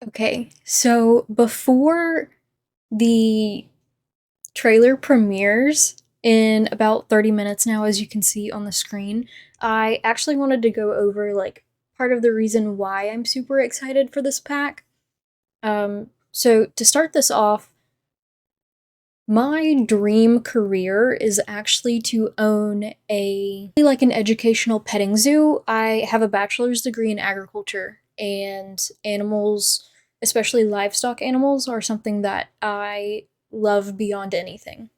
Okay, so before the trailer premieres in about 30 minutes now, as you can see on the screen, I actually wanted to go over like part of the reason why I'm super excited for this pack. So to start this off, my dream career is actually to own an educational petting zoo. I have a bachelor's degree in agriculture, and animals, especially livestock animals, are something that I love beyond anything.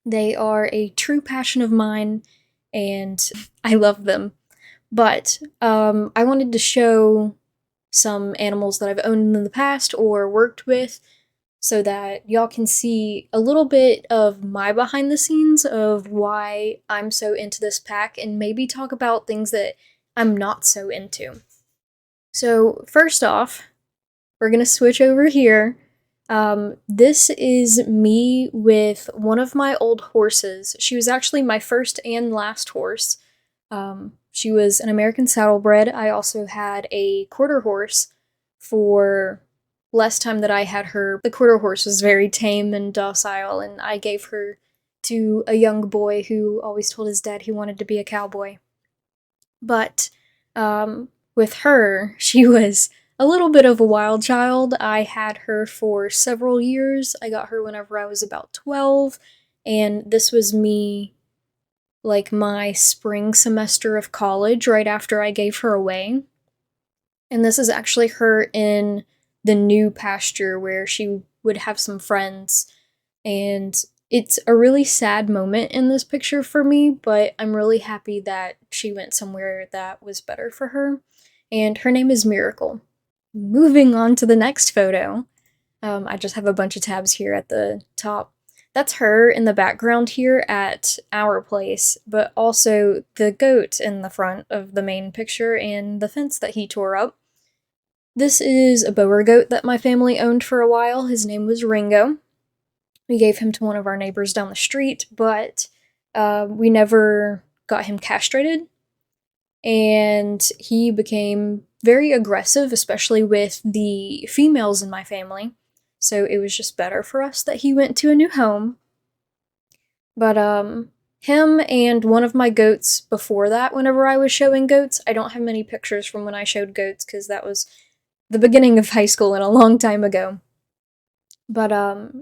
They are a true passion of mine, and I love them. But I wanted to show some animals that I've owned in the past or worked with so that y'all can see a little bit of my behind the scenes of why I'm so into this pack and maybe talk about things that I'm not so into. So, first off, we're gonna switch over here. This is me with one of my old horses. She was actually my first and last horse. She was an American saddlebred. I also had a quarter horse for less time that I had her. The quarter horse was very tame and docile, and I gave her to a young boy who always told his dad he wanted to be a cowboy. But with her, she was a little bit of a wild child. I had her for several years. I got her whenever I was about 12, and this was me like my spring semester of college right after I gave her away. And this is actually her in the new pasture where she would have some friends. And it's a really sad moment in this picture for me, but I'm really happy that she went somewhere that was better for her. And her name is Miracle. Moving on to the next photo. I just have a bunch of tabs here at the top. That's her in the background here at our place, but also the goat in the front of the main picture and the fence that he tore up. This is a Boer goat that my family owned for a while. His name was Ringo. We gave him to one of our neighbors down the street, but we never got him castrated. And he became very aggressive, especially with the females in my family. So it was just better for us that he went to a new home. But him and one of my goats before that, whenever I was showing goats, I don't have many pictures from when I showed goats because that was the beginning of high school and a long time ago. But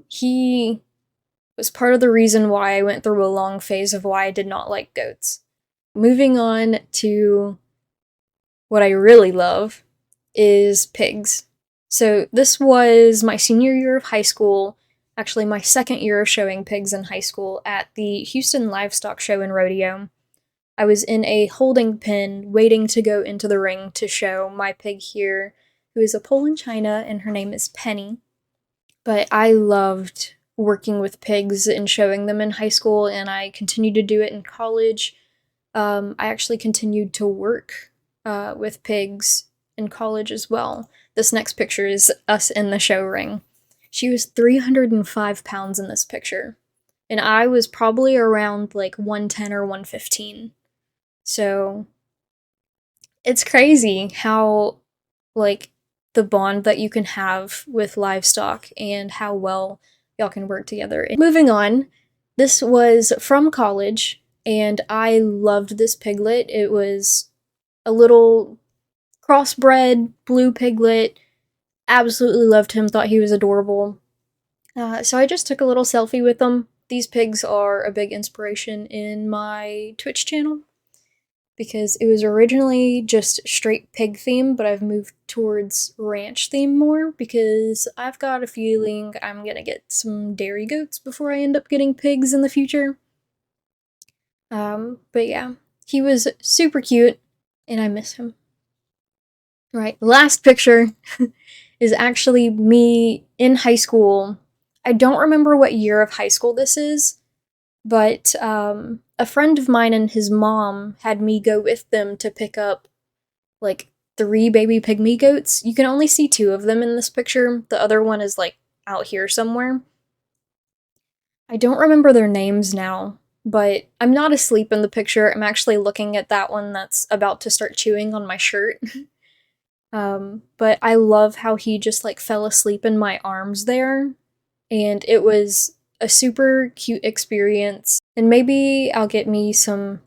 he was part of the reason why I went through a long phase of why I did not like goats. Moving on to what I really love is pigs. So this was my senior year of high school, actually my second year of showing pigs in high school at the Houston Livestock Show and Rodeo. I was in a holding pen waiting to go into the ring to show my pig here, who is a Poland China, and her name is Penny. But I loved working with pigs and showing them in high school, and I continued to do it in college. I actually continued to work with pigs in college as well. This next picture is us in the show ring. She was 305 pounds in this picture, and I was probably around like 110 or 115. So it's crazy how, like, the bond that you can have with livestock and how well y'all can work together. Moving on, this was from college, and I loved this piglet. It was a little crossbred blue piglet. Absolutely loved him, thought he was adorable. So I just took a little selfie with them. These pigs are a big inspiration in my Twitch channel because it was originally just straight pig theme, but I've moved towards ranch theme more because I've got a feeling I'm gonna get some dairy goats before I end up getting pigs in the future. But yeah, he was super cute, and I miss him. Right, last picture is actually me in high school. I don't remember what year of high school this is, but a friend of mine and his mom had me go with them to pick up like 3 baby pygmy goats. You can only see 2 of them in this picture. The other one is like out here somewhere. I don't remember their names now, but I'm not asleep in the picture. I'm actually looking at that one that's about to start chewing on my shirt. But I love how he just like fell asleep in my arms there, and it was a super cute experience. And maybe I'll get me some.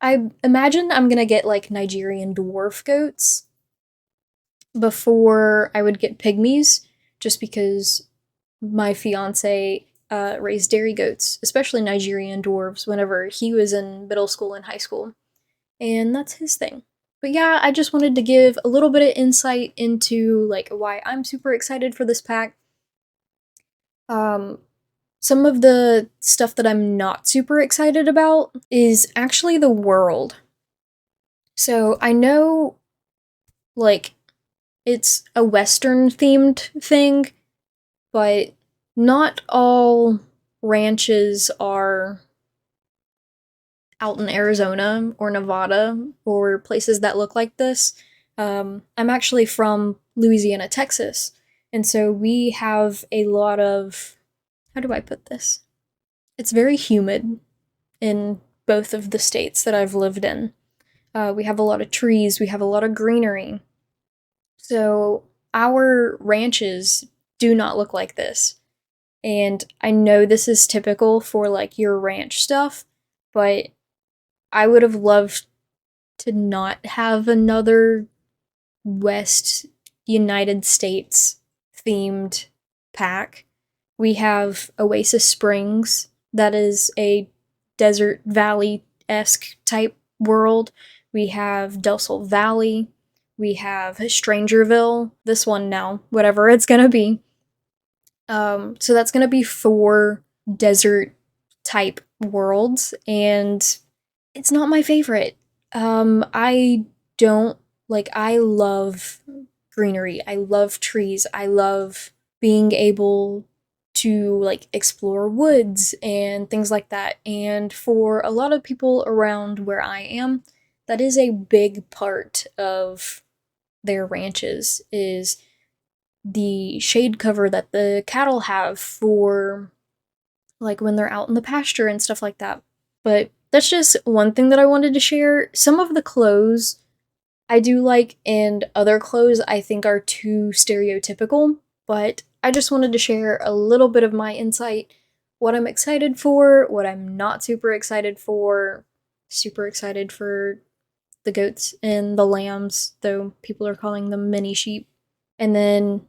I imagine I'm gonna get like Nigerian dwarf goats before I would get pygmies, just because my fiance raised dairy goats, especially Nigerian dwarves, whenever he was in middle school and high school. And that's his thing. But yeah, I just wanted to give a little bit of insight into like why I'm super excited for this pack. Um, some of the stuff that I'm not super excited about is actually the world. So I know, like, it's a Western themed thing, but not all ranches are out in Arizona or Nevada or places that look like this. I'm actually from Louisiana, Texas, and so we have a lot of, how do I put this? It's very humid in both of the states that I've lived in. We have a lot of trees, we have a lot of greenery. So our ranches do not look like this. And I know this is typical for like your ranch stuff, but I would have loved to not have another West United States themed pack. We have Oasis Springs, that is a desert valley esque type world. We have Del Sol Valley. We have Strangerville, this one now, whatever it's gonna be. So that's gonna be 4 desert type worlds, and it's not my favorite. I don't like, I love greenery. I love trees. I love being able to like explore woods and things like that. And for a lot of people around where I am, that is a big part of their ranches is the shade cover that the cattle have for like when they're out in the pasture and stuff like that. But that's just one thing that I wanted to share. Some of the clothes I do like, and other clothes I think are too stereotypical, but I just wanted to share a little bit of my insight, what I'm excited for, what I'm not super excited for. Super excited for the goats and the lambs, though people are calling them mini sheep. And then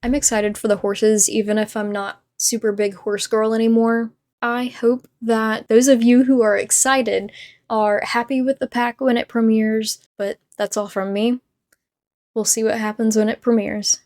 I'm excited for the horses, even if I'm not super big horse girl anymore. I hope that those of you who are excited are happy with the pack when it premieres, but that's all from me. We'll see what happens when it premieres.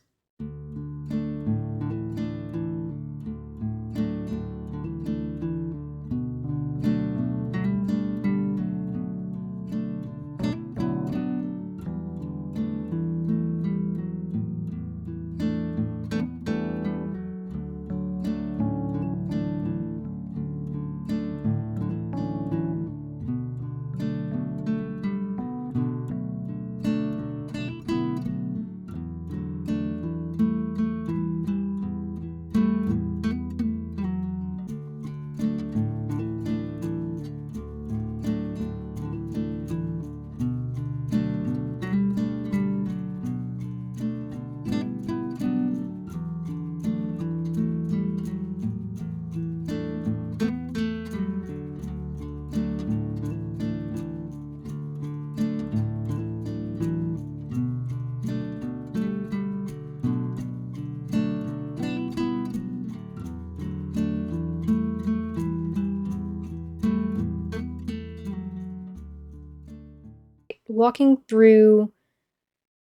Walking through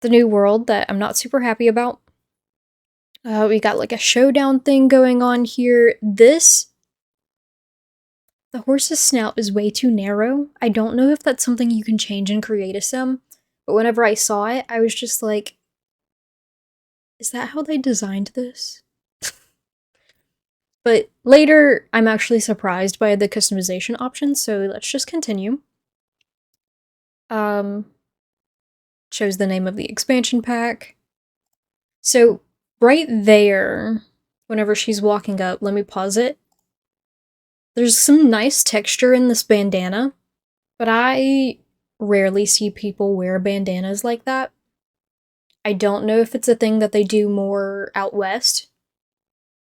the new world that I'm not super happy about. We got like a showdown thing going on here. The horse's snout is way too narrow. I don't know if that's something you can change in Create a Sim, but whenever I saw it, I was just like, is that how they designed this? But later, I'm actually surprised by the customization options, so let's just continue. Shows the name of the expansion pack. So right there, whenever she's walking up, let me pause it. There's some nice texture in this bandana, but I rarely see people wear bandanas like that. I don't know if it's a thing that they do more out west,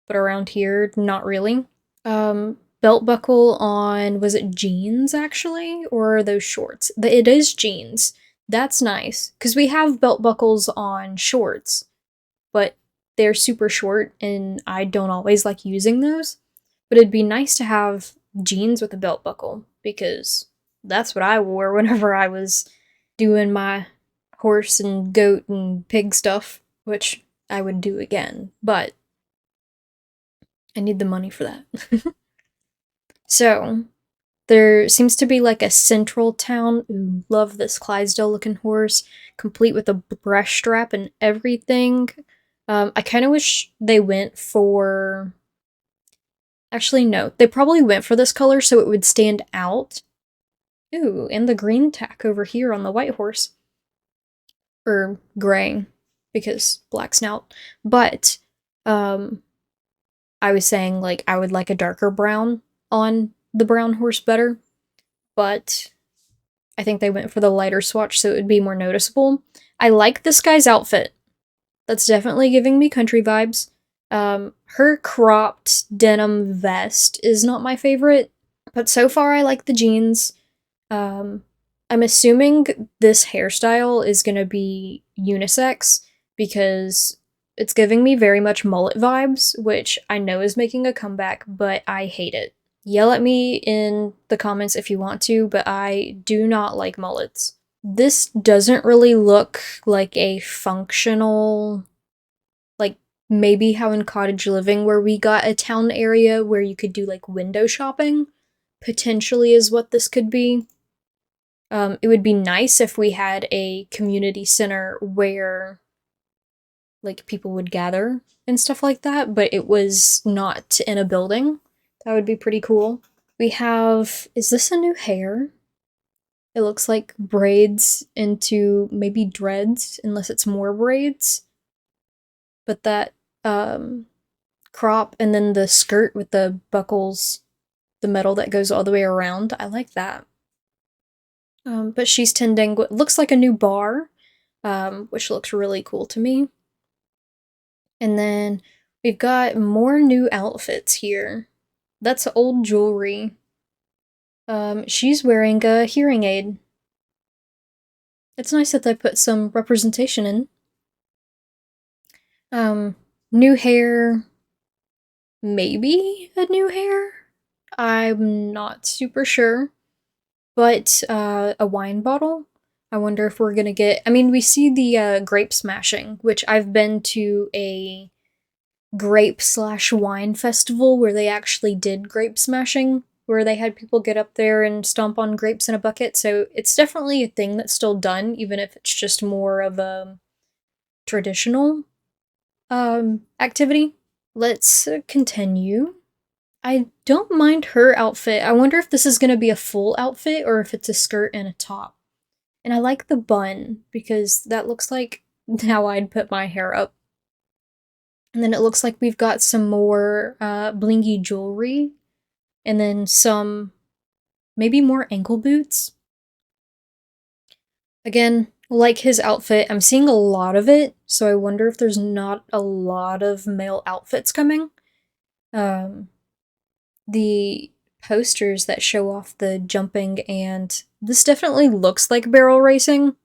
but around here, not really. Belt buckle on, was it jeans actually? Or are those shorts? It is jeans. That's nice. Because we have belt buckles on shorts, but they're super short and I don't always like using those. But it'd be nice to have jeans with a belt buckle because that's what I wore whenever I was doing my horse and goat and pig stuff, which I would do again, but I need the money for that. So, there seems to be like a central town. Ooh, love this Clydesdale looking horse, complete with a brush strap and everything. I kind of wish they went for. Actually, no. They probably went for this color so it would stand out. Ooh, and the green tack over here on the white horse. Or gray, because black snout. But, I was saying, like, I would like a darker brown on the brown horse better. But I think they went for the lighter swatch so it would be more noticeable. I like this guy's outfit. That's definitely giving me country vibes. Her cropped denim vest is not my favorite, but so far I like the jeans. I'm assuming this hairstyle is gonna be unisex because it's giving me very much mullet vibes, which I know is making a comeback, but I hate it. Yell at me in the comments if you want to, but I do not like mullets. This doesn't really look like a functional, like maybe how in Cottage Living where we got a town area where you could do like window shopping, potentially is what this could be. It would be nice if we had a community center where like people would gather and stuff like that, but it was not in a building. That would be pretty cool. We have, is this a new hair? It looks like braids into maybe dreads, unless it's more braids. But that crop and then the skirt with the buckles, the metal that goes all the way around, I like that. But she's tending what looks like a new bar, which looks really cool to me. And then we've got more new outfits here. That's old jewelry. She's wearing a hearing aid. It's nice that they put some representation in. New hair. Maybe a new hair? I'm not super sure. But, a wine bottle? I wonder if we're gonna get. I mean, we see the grape smashing, which I've been to a grape/wine festival where they actually did grape smashing, where they had people get up there and stomp on grapes in a bucket. So it's definitely a thing that's still done, even if it's just more of a traditional activity. Let's continue. I don't mind her outfit. I wonder if this is gonna be a full outfit or if it's a skirt and a top. And I like the bun because that looks like how I'd put my hair up. And then it looks like we've got some more blingy jewelry. And then some, maybe more ankle boots. Again, like his outfit, I'm seeing a lot of it, so I wonder if there's not a lot of male outfits coming. The posters that show off the jumping, and this definitely looks like barrel racing,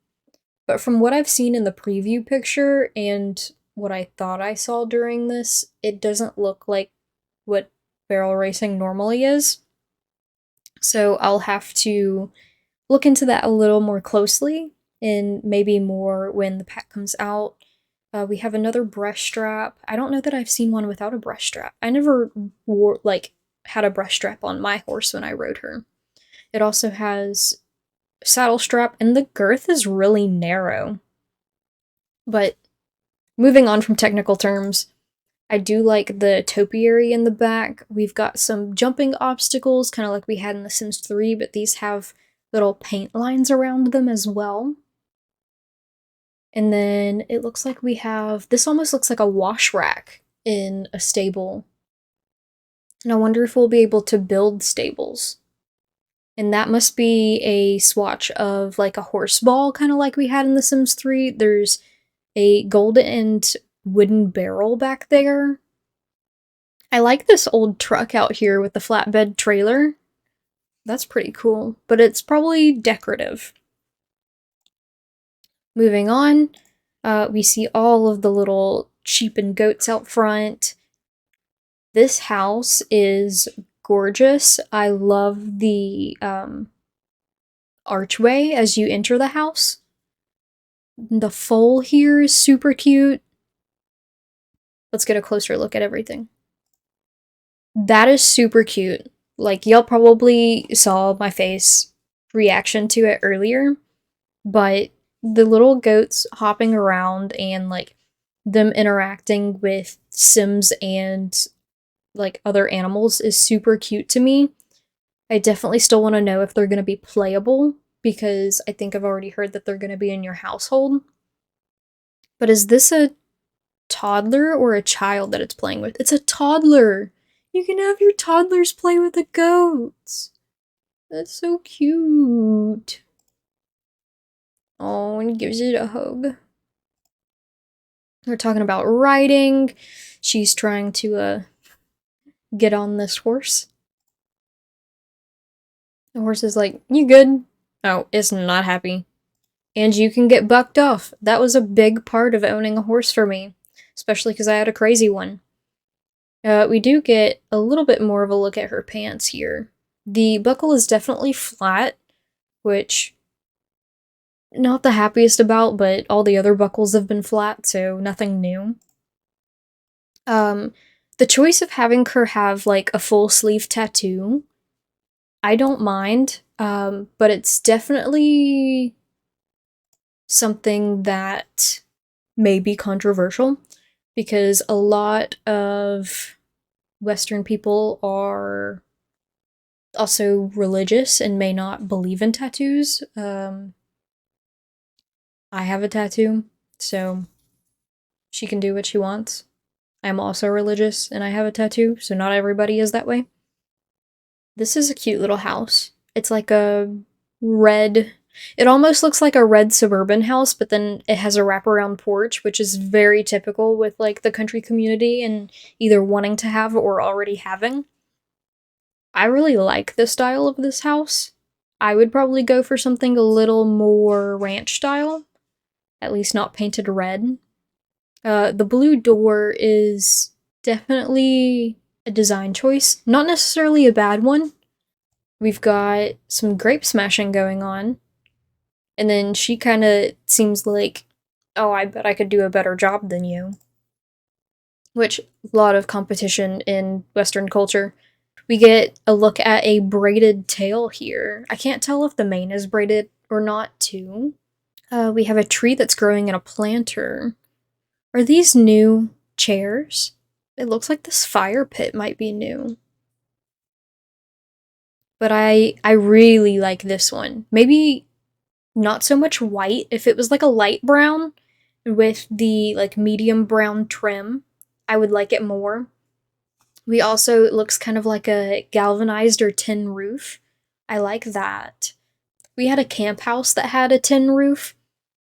but from what I've seen in the preview picture and what I thought I saw during this, it doesn't look like what barrel racing normally is. So I'll have to look into that a little more closely and maybe more when the pack comes out. We have another brush strap. I don't know that I've seen one without a brush strap. I never wore, like, had a brush strap on my horse when I rode her. It also has a saddle strap, and the girth is really narrow. But moving on from technical terms, I do like the topiary in the back. We've got some jumping obstacles, kind of like we had in The Sims 3, but these have little paint lines around them as well. And then it looks like we have, this almost looks like a wash rack in a stable. And I wonder if we'll be able to build stables. And that must be a swatch of like a horse ball, kind of like we had in The Sims 3. There's a gold and wooden barrel back there. I like this old truck out here with the flatbed trailer. That's pretty cool, but it's probably decorative. Moving on, we see all of the little sheep and goats out front. This house is gorgeous. I love the archway as you enter the house. The foal here is super cute. Let's get a closer look at everything. That is super cute. Like, y'all probably saw my face reaction to it earlier, but the little goats hopping around and, like, them interacting with Sims and, like, other animals is super cute to me. I definitely still want to know if they're going to be playable, because I think I've already heard that they're going to be in your household. But is this a toddler or a child that it's playing with? It's a toddler! You can have your toddlers play with the goats! That's so cute! Oh, and he gives it a hug. We're talking about riding. She's trying to, get on this horse. The horse is like, you good? Oh, it's not happy. And you can get bucked off. That was a big part of owning a horse for me, especially because I had a crazy one. We do get a little bit more of a look at her pants here. The buckle is definitely flat, which not the happiest about, but all the other buckles have been flat, so nothing new. The choice of having her have, like, a full sleeve tattoo, I don't mind, but it's definitely something that may be controversial, because a lot of Western people are also religious and may not believe in tattoos. I have a tattoo, so she can do what she wants. I'm also religious and I have a tattoo, so not everybody is that way. This is a cute little house. It's like a red... It almost looks like a red suburban house, but then it has a wraparound porch, which is very typical with, like, the country community and either wanting to have or already having. I really like the style of this house. I would probably go for something a little more ranch style, at least not painted red. The blue door is definitely a design choice, not necessarily a bad one. We've got some grape smashing going on. And then she kind of seems like, oh, I bet I could do a better job than you. Which, a lot of competition in Western culture. We get a look at a braided tail here. I can't tell if the mane is braided or not, too. We have a tree that's growing in a planter. Are these new chairs? It looks like this fire pit might be new. But I really like this one. Maybe not so much white. If it was like a light brown with the, like, medium brown trim, I would like it more. We also, it looks kind of like a galvanized or tin roof. I like that. We had a camp house that had a tin roof,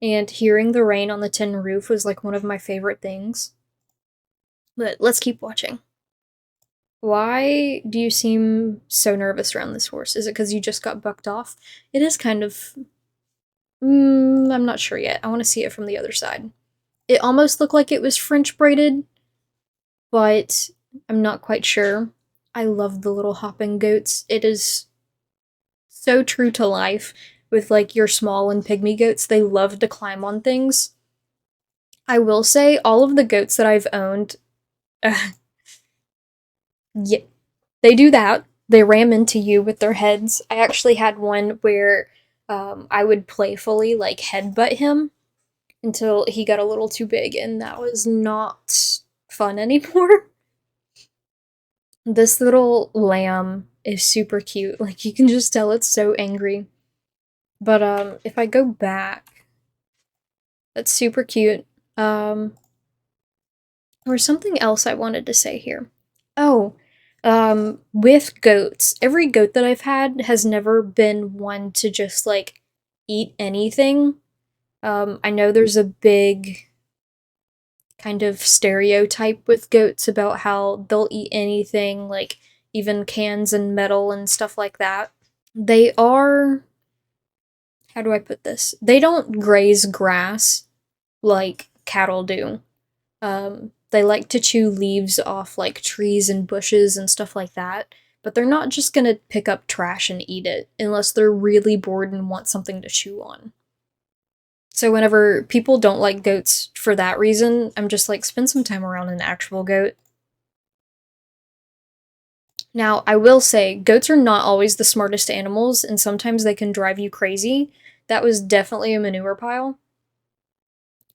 and hearing the rain on the tin roof was, like, one of my favorite things. But let's keep watching. Why do you seem so nervous around this horse? Is it because you just got bucked off? It is kind of... I'm not sure yet. I want to see it from the other side. It almost looked like it was French braided, but I'm not quite sure. I love the little hopping goats. It is so true to life with, like, your small and pygmy goats. They love to climb on things. I will say, all of the goats that I've owned, yeah, they do that. They ram into you with their heads. I actually had one where I would playfully, like, headbutt him until he got a little too big, and that was not fun anymore. This little lamb is super cute. Like, you can just tell it's so angry. But if I go back, that's super cute. There's something else I wanted to say here. Oh, with goats, every goat that I've had has never been one to just, like, eat anything. I know there's a big kind of stereotype with goats about how they'll eat anything, like even cans and metal and stuff like that. They are, how do I put this? They don't graze grass like cattle do. They like to chew leaves off like trees and bushes and stuff like that, but they're not just gonna pick up trash and eat it unless they're really bored and want something to chew on. So whenever people don't like goats for that reason, I'm just like, spend some time around an actual goat. Now, I will say, goats are not always the smartest animals, and sometimes they can drive you crazy. That was definitely a manure pile.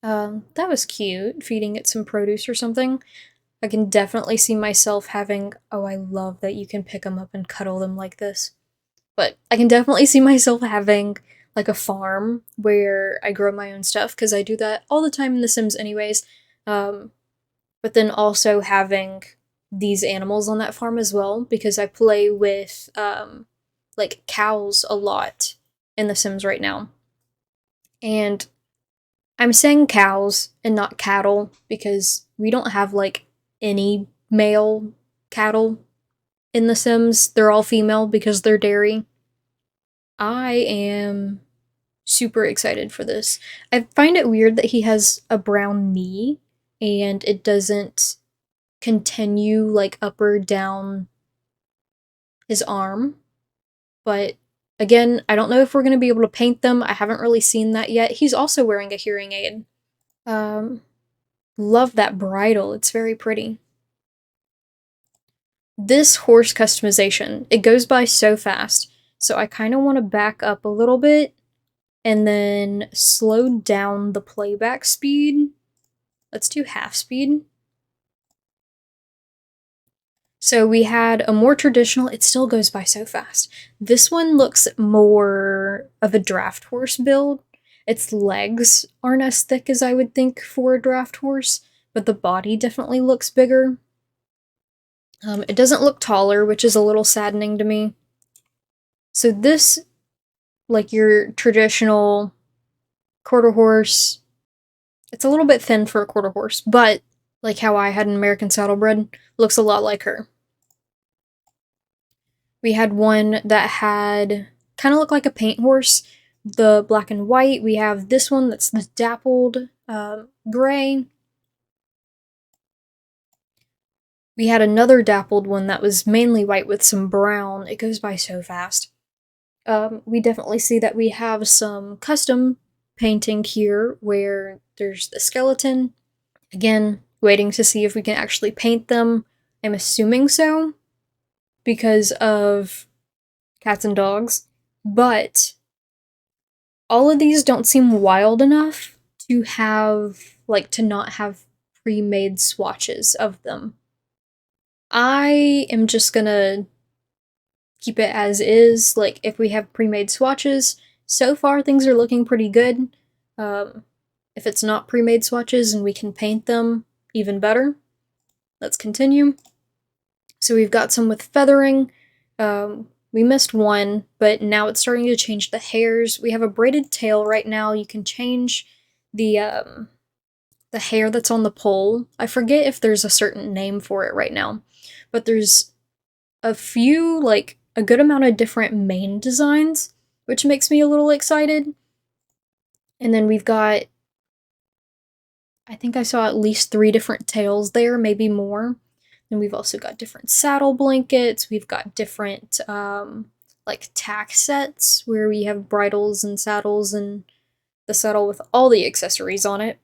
That was cute, feeding it some produce or something. I can definitely see myself having, oh, I love that you can pick them up and cuddle them like this. But I can definitely see myself having like a farm where I grow my own stuff, because I do that all the time in The Sims anyways. But then also having these animals on that farm as well, because I play with like cows a lot in The Sims right now. And I'm saying cows and not cattle because we don't have like any male cattle in The Sims. They're all female because they're dairy. I am super excited for this. I find it weird that he has a brown knee and it doesn't continue like up or down his arm. But again, I don't know if we're going to be able to paint them. I haven't really seen that yet. He's also wearing a hearing aid. Love that bridle. It's very pretty. This horse customization, it goes by so fast. So I kind of want to back up a little bit and then slow down the playback speed. Let's do half speed. So we had a more traditional, it still goes by so fast. This one looks more of a draft horse build. Its legs aren't as thick as I would think for a draft horse, but the body definitely looks bigger. It doesn't look taller, which is a little saddening to me. So this, like your traditional quarter horse, it's a little bit thin for a quarter horse, but like how I had an American saddlebred, looks a lot like her. We had one that had kind of looked like a paint horse, the black and white. We have this one that's the dappled gray. We had another dappled one that was mainly white with some brown. It goes by so fast. We definitely see that we have some custom painting here where there's the skeleton. Again, waiting to see if we can actually paint them. I'm assuming so, because of cats and dogs. But all of these don't seem wild enough to have, like, to not have pre-made swatches of them. I am just gonna keep it as is. Like, if we have pre-made swatches, so far things are looking pretty good. If it's not pre-made swatches and we can paint them, even better. Let's continue. So we've got some with feathering. We missed one, but now it's starting to change the hairs. We have a braided tail right now. You can change the hair that's on the pole. I forget if there's a certain name for it right now, but there's a few, like, a good amount of different mane designs, which makes me a little excited. And then we've got, I think I saw at least 3 different tails there, maybe more. And we've also got different saddle blankets. We've got different, like, tack sets where we have bridles and saddles and the saddle with all the accessories on it.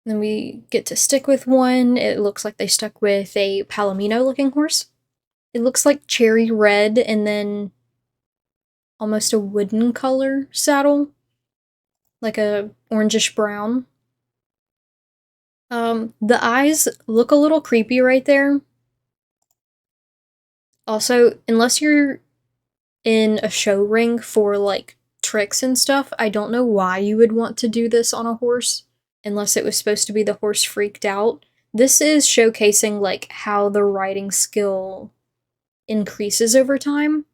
And then we get to stick with one. It looks like they stuck with a Palomino-looking horse. It looks like cherry red and then almost a wooden color saddle, like a orangish brown. The eyes look a little creepy right there. Also, unless you're in a show ring for, like, tricks and stuff, I don't know why you would want to do this on a horse, unless it was supposed to be the horse freaked out. This is showcasing, like, how the riding skill increases over time.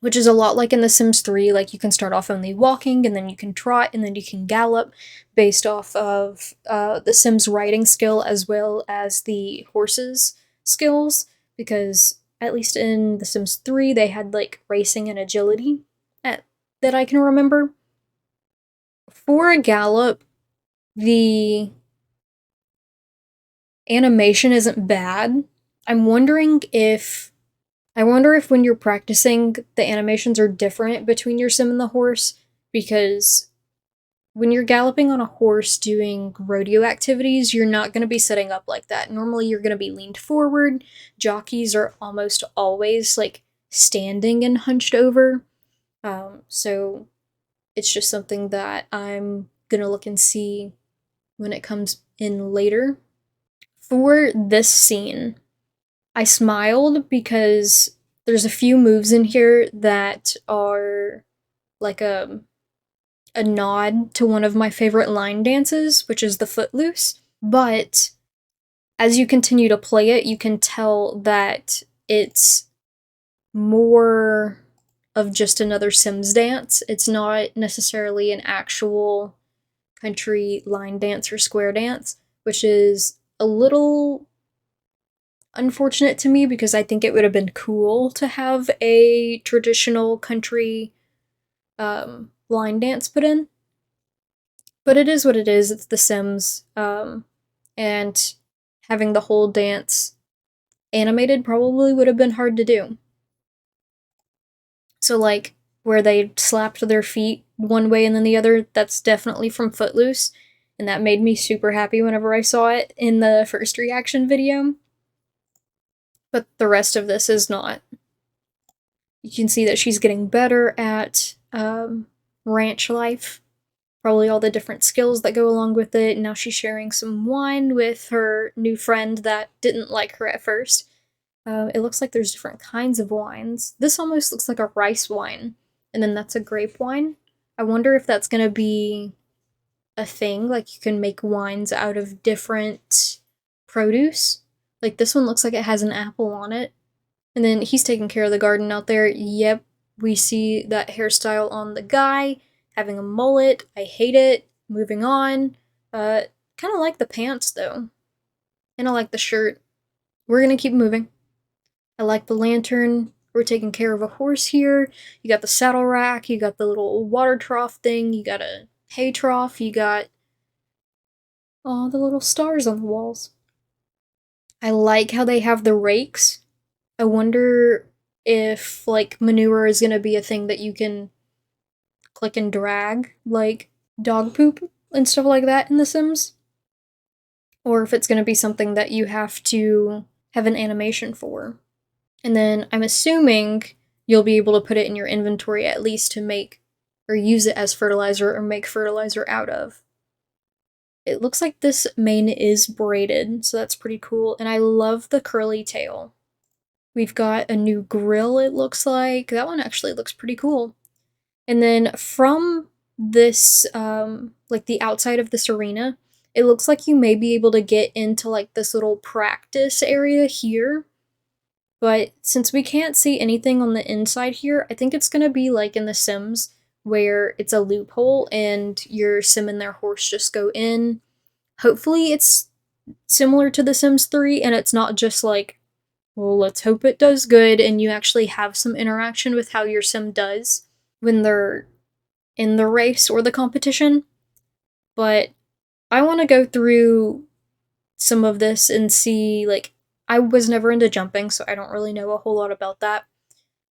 which is a lot like in The Sims 3. Like, you can start off only walking, and then you can trot, and then you can gallop based off of the Sims' riding skill as well as the horses' skills, because at least in The Sims 3, they had like racing and agility that I can remember. For a gallop, the animation isn't bad. I'm wondering if I wonder if when you're practicing, the animations are different between your sim and the horse, because when you're galloping on a horse doing rodeo activities, you're not going to be sitting up like that. Normally, you're going to be leaned forward. Jockeys are almost always like standing and hunched over. So it's just something that I'm going to look and see when it comes in later. For this scene, I smiled because there's a few moves in here that are like a nod to one of my favorite line dances, which is the Footloose. But as you continue to play it, you can tell that it's more of just another Sims dance. It's not necessarily an actual country line dance or square dance, which is a little unfortunate to me because I think it would have been cool to have a traditional country line dance put in. But it is what it is. It's The Sims, and having the whole dance animated probably would have been hard to do. So, like, where they slapped their feet one way and then the other, that's definitely from Footloose, and that made me super happy whenever I saw it in the first reaction video. But the rest of this is not. You can see that she's getting better at ranch life. Probably all the different skills that go along with it. Now she's sharing some wine with her new friend that didn't like her at first. It looks like there's different kinds of wines. This almost looks like a rice wine, and then that's a grape wine. I wonder if that's gonna be a thing, like you can make wines out of different produce. Like this one looks like it has an apple on it. And then he's taking care of the garden out there. Yep, we see that hairstyle on the guy, having a mullet. I hate it. Moving on. Kind of like the pants though. And I like the shirt. We're gonna keep moving. I like the lantern. We're taking care of a horse here. You got the saddle rack. You got the little water trough thing. You got a hay trough. You got all the little stars on the walls. I like how they have the rakes. I wonder if like manure is gonna be a thing that you can click and drag, like dog poop and stuff like that in The Sims. Or if it's gonna be something that you have to have an animation for. And then I'm assuming you'll be able to put it in your inventory at least to make or use it as fertilizer or make fertilizer out of. It looks like this mane is braided, so that's pretty cool. And I love the curly tail. We've got a new grill, it looks like. That one actually looks pretty cool. And then from this, like the outside of this arena, it looks like you may be able to get into like this little practice area here. But since we can't see anything on the inside here, I think it's gonna be like in The Sims, where it's a loophole and your sim and their horse just go in. Hopefully it's similar to The Sims 3 and it's not just like, well, let's hope it does good and you actually have some interaction with how your sim does when they're in the race or the competition. But I want to go through some of this and see, like, I was never into jumping, so I don't really know a whole lot about that.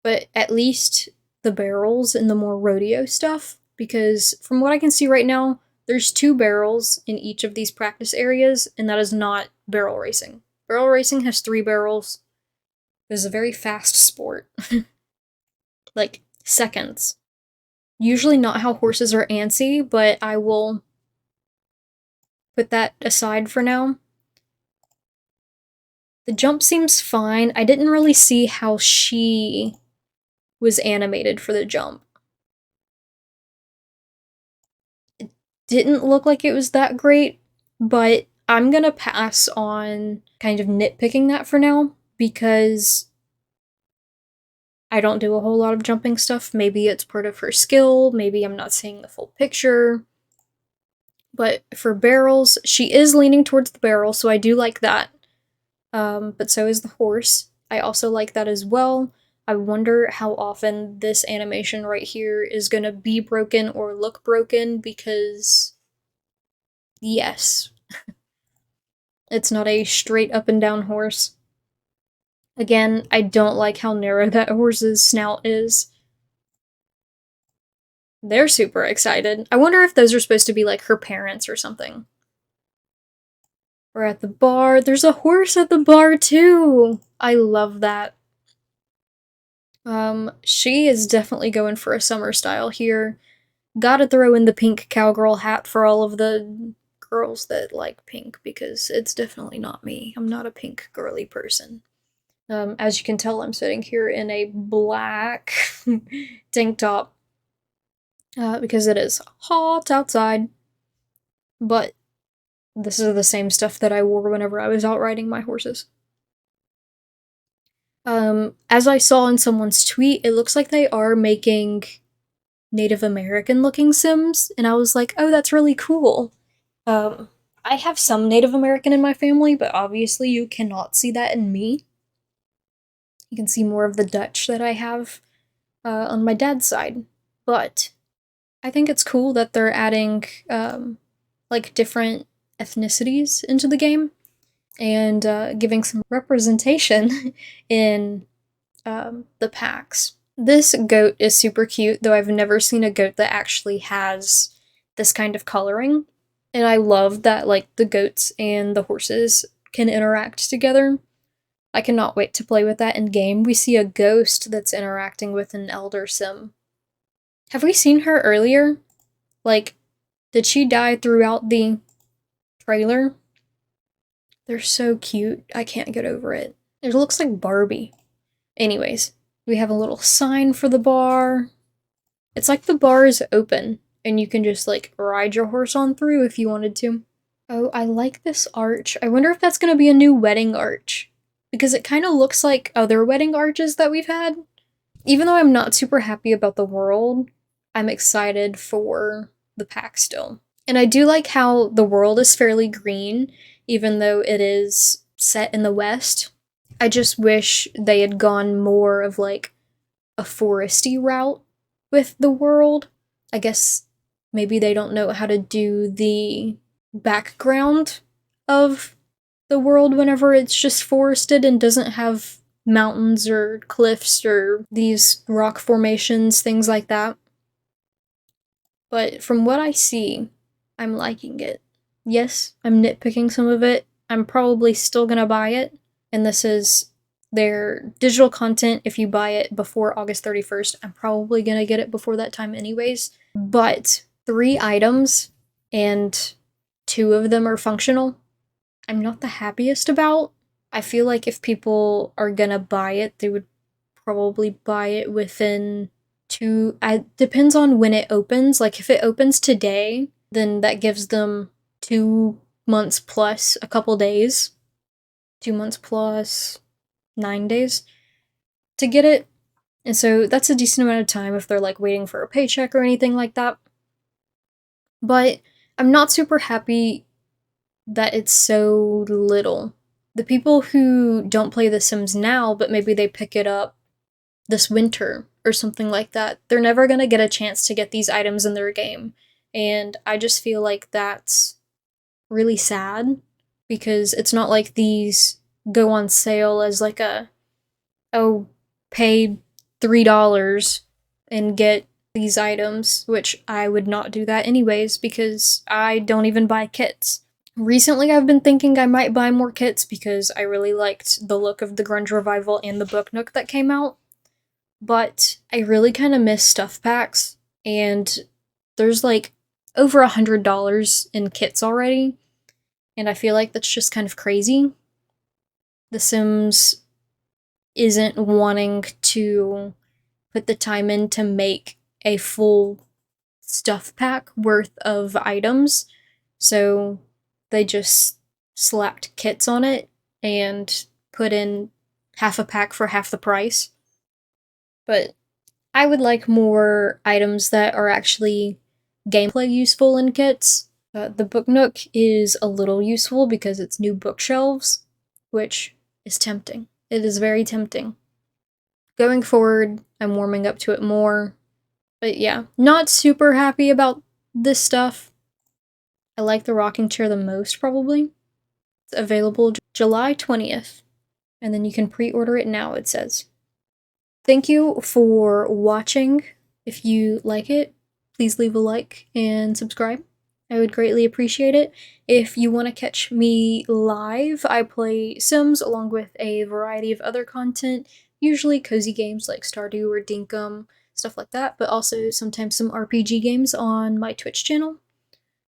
But at least the barrels and the more rodeo stuff, because from what I can see right now, there's 2 barrels in each of these practice areas, and that is not barrel racing. Barrel racing has 3 barrels. It is a very fast sport. Like, seconds. Usually not how horses are antsy, but I will put that aside for now. The jump seems fine. I didn't really see how she was animated for the jump. It didn't look like it was that great, but I'm gonna pass on kind of nitpicking that for now, because I don't do a whole lot of jumping stuff. Maybe it's part of her skill, maybe I'm not seeing the full picture. But for barrels, she is leaning towards the barrel, so I do like that. But so is the horse. I also like that as well. I wonder how often this animation right here is gonna be broken or look broken, because yes, it's not a straight up and down horse. Again, I don't like how narrow that horse's snout is. They're super excited. I wonder if those are supposed to be like her parents or something. We're at the bar. There's a horse at the bar too. I love that. She is definitely going for a summer style here. Gotta throw in the pink cowgirl hat for all of the girls that like pink, because it's definitely not me. I'm not a pink girly person. As you can tell, I'm sitting here in a black tank top because it is hot outside. But this is the same stuff that I wore whenever I was out riding my horses. As I saw in someone's tweet, it looks like they are making Native American looking Sims, and I was like, oh, that's really cool. I have some Native American in my family, but obviously you cannot see that in me. You can see more of the Dutch that I have on my dad's side. But I think it's cool that they're adding like different ethnicities into the game, and giving some representation in the packs. This goat is super cute, though I've never seen a goat that actually has this kind of coloring. And I love that, like, the goats and the horses can interact together. I cannot wait to play with that in game. We see a ghost that's interacting with an elder sim. Have we seen her earlier? Like, did she die throughout the trailer? They're so cute. I can't get over it. It looks like Barbie. Anyways, we have a little sign for the bar. It's like the bar is open, and you can just, like, ride your horse on through if you wanted to. Oh, I like this arch. I wonder if that's gonna be a new wedding arch, because it kind of looks like other wedding arches that we've had. Even though I'm not super happy about the world, I'm excited for the pack still. And I do like how the world is fairly green, even though it is set in the West. I just wish they had gone more of like a foresty route with the world. I guess maybe they don't know how to do the background of the world whenever it's just forested and doesn't have mountains or cliffs or these rock formations, things like that. But from what I see, I'm liking it. Yes, I'm nitpicking some of it. I'm probably still gonna buy it. And this is their digital content. If you buy it before August 31st, I'm probably gonna get it before that time anyways. But 3 items, and 2 of them are functional, I'm not the happiest about. I feel like if people are gonna buy it, they would probably buy it within 2. Depends on when it opens. Like, if it opens today, then that gives them 2 months plus a couple days. 2 months plus 9 days to get it. And so that's a decent amount of time if they're like waiting for a paycheck or anything like that. But I'm not super happy that it's so little. The people who don't play The Sims now, but maybe they pick it up this winter or something like that, they're never gonna get a chance to get these items in their game. And I just feel like that's really sad, because it's not like these go on sale as like a, oh, pay $3 and get these items, which I would not do that anyways because I don't even buy kits. Recently, I've been thinking I might buy more kits because I really liked the look of the Grunge Revival and the Book Nook that came out, but I really kind of miss stuff packs, and there's like over $100 in kits already, and I feel like that's just kind of crazy. The Sims isn't wanting to put the time in to make a full stuff pack worth of items, so they just slapped kits on it and put in half a pack for half the price. But I would like more items that are actually gameplay useful in kits. The book nook is a little useful because it's new bookshelves, which is tempting. It is very tempting. Going forward, I'm warming up to it more. But yeah, not super happy about this stuff. I like the rocking chair the most, probably. It's available July 20th, and then you can pre-order it now, it says. Thank you for watching. If you like it, please leave a like and subscribe. I would greatly appreciate it. If you want to catch me live, I play Sims along with a variety of other content, usually cozy games like Stardew or Dinkum, stuff like that, but also sometimes some RPG games on my Twitch channel.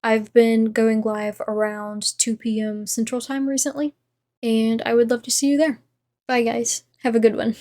I've been going live around 2 p.m. Central Time recently, and I would love to see you there. Bye, guys. Have a good one.